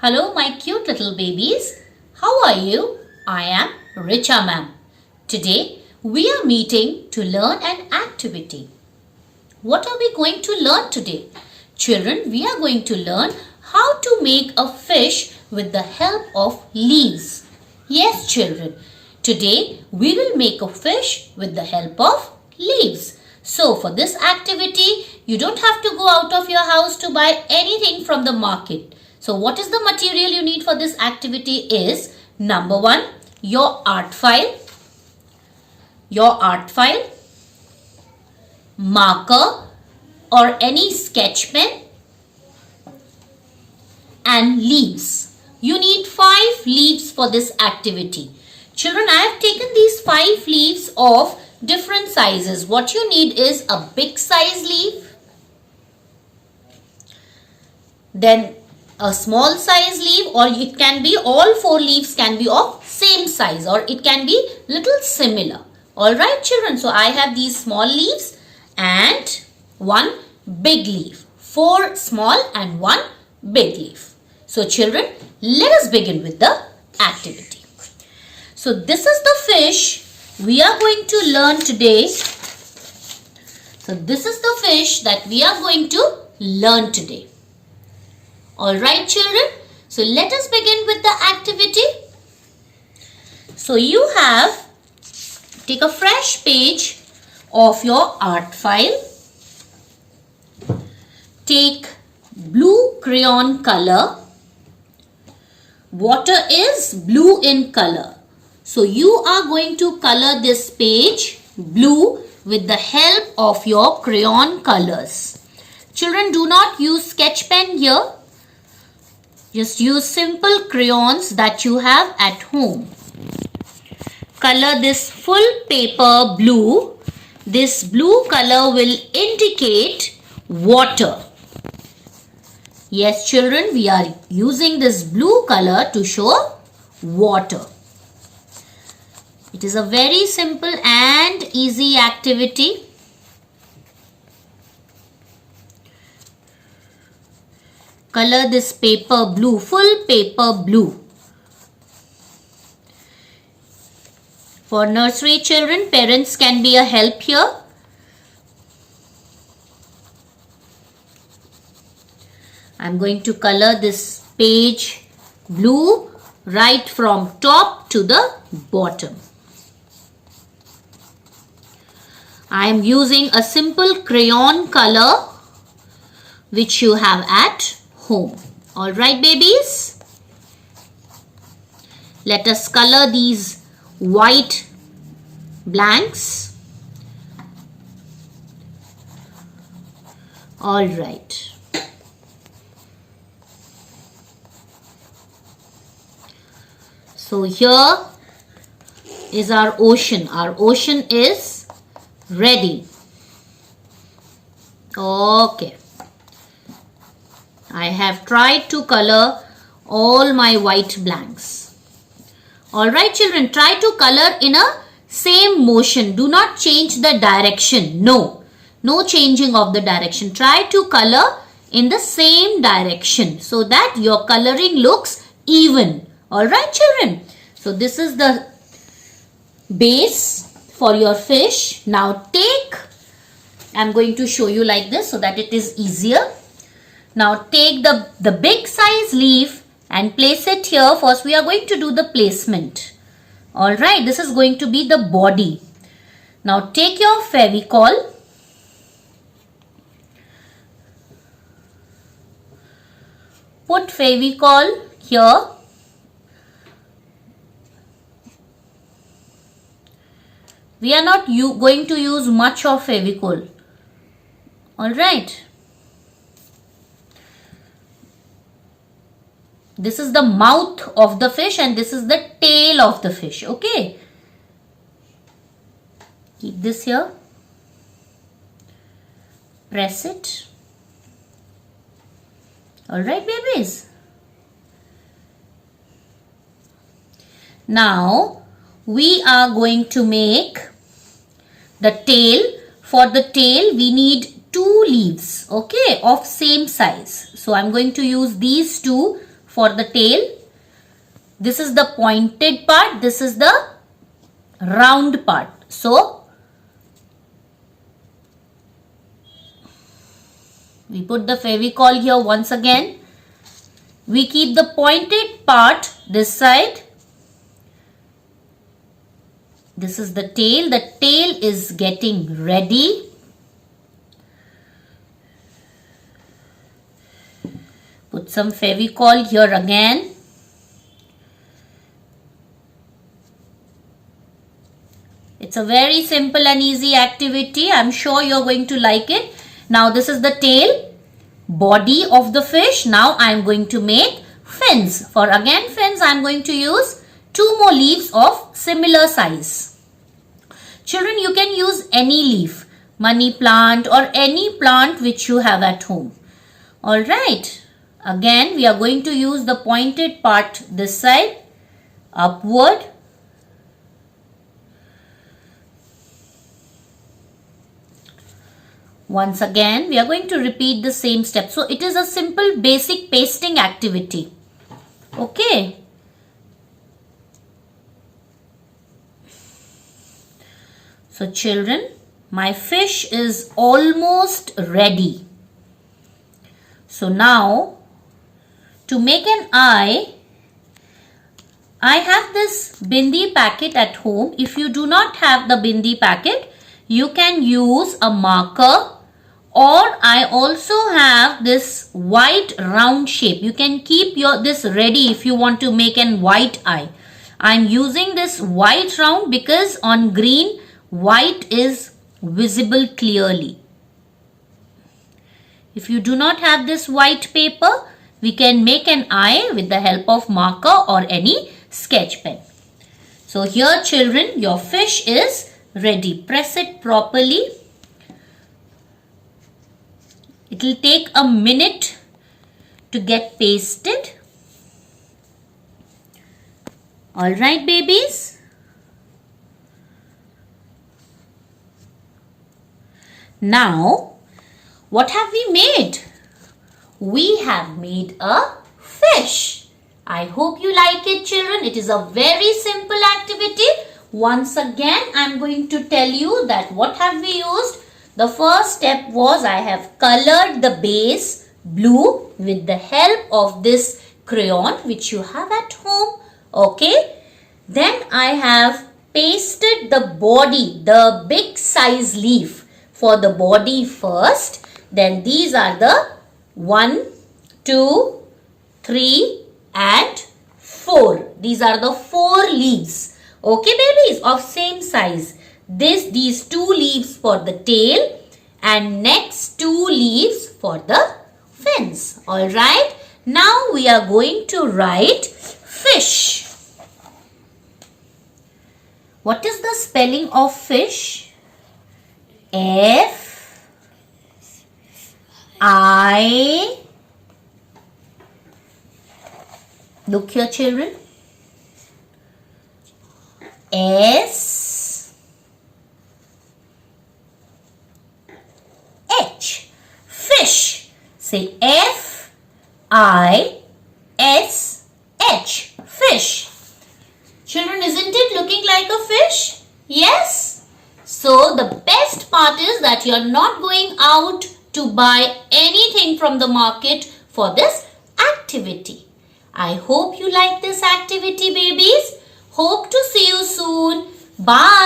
Hello, my cute little babies. How are you? I am Richa ma'am. Today, we are meeting to learn an activity. What are we going to learn today? Children, we are going to learn how to make a fish with the help of leaves. Yes, children. Today, we will make a fish with the help of leaves. So, for this activity, you don't have to go out of your house to buy anything from the market. So, what is the material you need for this activity is number 1, your art file, marker or any sketch pen and leaves. You need 5 leaves for this activity. Children, I have taken these 5 leaves of different sizes. What you need is a big size leaf, then a small size leaf, or it can be all 4 leaves can be of same size, or it can be little similar. Alright children, so I have these small leaves and 1 big leaf. 4 small and 1 big leaf. So children, let us begin with the activity. So this is the fish we are going to learn today. So this is the fish that we are going to learn today. Alright children, so let us begin with the activity. So you have, take a fresh page of your art file. Take blue crayon color. Water is blue in color. So you are going to color this page blue with the help of your crayon colors. Children, do not use sketch pen here. Just use simple crayons that you have at home. Color this full paper blue. This blue color will indicate water. Yes children, we are using this blue color to show water. It is a very simple and easy activity. Color this paper blue, full paper blue. For nursery children, parents can be a help here. I am going to color this page blue right from top to the bottom. I am using a simple crayon color which you have at home. Alright babies, let us color these white blanks. Alright. So here is our ocean. Our ocean is ready. Okay. I have tried to color all my white blanks. Alright children, try to color in a same motion. Do not change the direction. No changing of the direction. Try to color in the same direction so that your coloring looks even. Alright children. So this is the base for your fish. Now I'm going to show you like this so that it is easier. Now take the big size leaf and place it here. First we are going to do the placement. Alright, this is going to be the body. Now take your Fevicol. Put Fevicol here. We are not going to use much of Fevicol. Alright. This is the mouth of the fish and this is the tail of the fish. Okay. Keep this here. Press it. Alright babies. Now we are going to make the tail. For the tail we need 2 leaves, okay, of same size. So I'm going to use these 2 for the tail. This is the pointed part. This is the round part. So we put the Fevicol here once again. We keep the pointed part this side. This is the tail. The tail is getting ready. Put some Fevicol here again. It's a very simple and easy activity. I'm sure you're going to like it. Now this is the tail, body of the fish. Now I'm going to make fins. For again fins, I'm going to use 2 more leaves of similar size. Children, you can use any leaf, money plant or any plant which you have at home. Alright. Again, we are going to use the pointed part this side, upward. Once again, we are going to repeat the same step. So, it is a simple basic pasting activity. Okay. So, children, my fish is almost ready. So, now, to make an eye, I have this bindi packet at home. If you do not have the bindi packet, you can use a marker, or I also have this white round shape. You can keep this ready if you want to make an white eye. I am using this white round because on green, white is visible clearly. If you do not have this white paper, we can make an eye with the help of marker or any sketch pen. So here children, your fish is ready. Press it properly. It will take a minute to get pasted. Alright babies. Now, what have we made? We have made a fish. I hope you like it children. It is a very simple activity. Once again, I am going to tell you that what have we used. The first step was I have colored the base blue with the help of this crayon which you have at home. Okay. Then I have pasted the body, the big size leaf for the body first. Then these are the 1, 2, 3 and 4. These are the 4 leaves. Okay babies, of same size. These 2 leaves for the tail and next 2 leaves for the fins. Alright. Now we are going to write fish. What is the spelling of fish? F I, look here children, S H, fish. Say F I S H, fish. Children, isn't it looking like a fish? Yes. So the best part is that you are not going out to buy anything from the market for this activity. I hope you like this activity babies. Hope to see you soon. Bye.